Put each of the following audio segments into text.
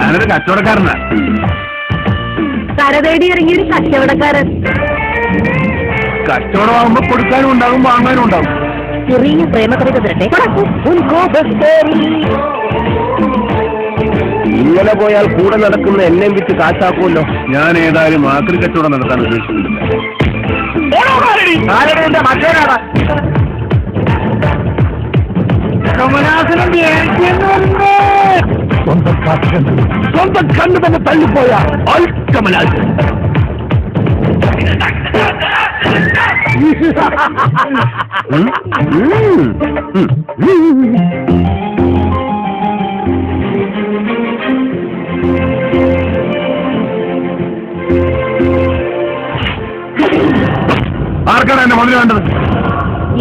ഞാനൊരു കച്ചവടക്കാരനാ. കര തേടി ഇറങ്ങിയൊരു കച്ചവടക്കാരൻ. കച്ചവടമാകുമ്പോ കൊടുക്കാനും ഉണ്ടാകും, വാങ്ങാനും ഉണ്ടാകും. ചെറിയ പ്രേമകഥ തരട്ടെ. ഇങ്ങനെ പോയാൽ കൂടെ നടക്കുന്ന എന്നെ വിറ്റ് കാശാക്കുമല്ലോ. ഞാൻ ഏതായാലും ആക്രി കച്ചവടം നടത്താൻ ഉദ്ദേശിക്കുന്നില്ല. സ്വന്തം കണ്ണു തന്നെ തള്ളിപ്പോയ കമലാസൻ. ആർക്കാണ് എന്നെ മതിൽ വേണ്ടത്?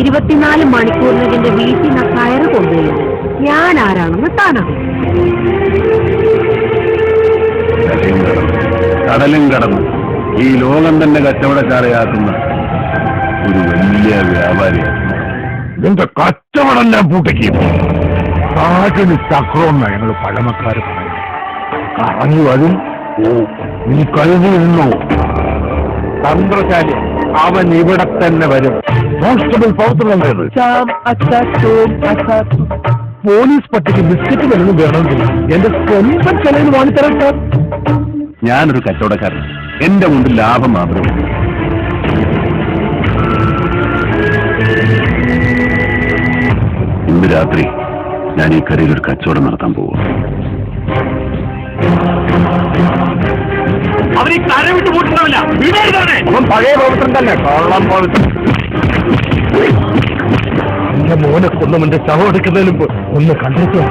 24 മണിക്കൂറിനെന്റെ വീട്ടിൽ നിന്ന് കയറ് കൊണ്ടുവരും. ഞാൻ ആരാണെന്ന് താനാണ്. കടലും കടന്ന് ഈ ലോകം തന്നെ കച്ചവടക്കാരെയാക്കുന്ന ഒരു വലിയ വ്യാപാരിയാണ്. നിന്റെ കച്ചവടം ഞാൻ പൂട്ടിക്കും. കാറ്റിന് ചക്രമെന്ന ഞങ്ങൾ പഴമക്കാർ പറയും. കറങ്ങി വരും. നീ കരുതിയിരുന്നോ? തന്ത്രശാലി അവൻ ഇവിടെ തന്നെ വരും. കോൺസ്റ്റബിൾ പ്രവർത്തനം പോലീസ് പട്ടിക്ക് ബിസ്ക്കറ്റ് വല്ലതും വേണമെങ്കിൽ എന്റെ സ്വന്തം ചെലവിൽ വാങ്ങിത്തരാം സാർ. ഞാനൊരു കച്ചവടക്കാരൻ. എന്റെ മുന്നിൽ ലാഭം മാത്രമേ. ഇന്ന് രാത്രി ഞാൻ ഈ കരയിൽ ഒരു കച്ചവടം നടത്താൻ പോകും. അവർ ഈ കര വിട്ട് പോയിട്ടുണ്ടാവില്ല. അവൻ പഴയ പവിത്രം തന്നെ. കള്ളം പവിത്രം. എന്റെ മോനെ കൊന്നും എന്റെ ശവം എടുക്കുന്നതിന് മുമ്പ് ഒന്ന് കണ്ടെത്തുക.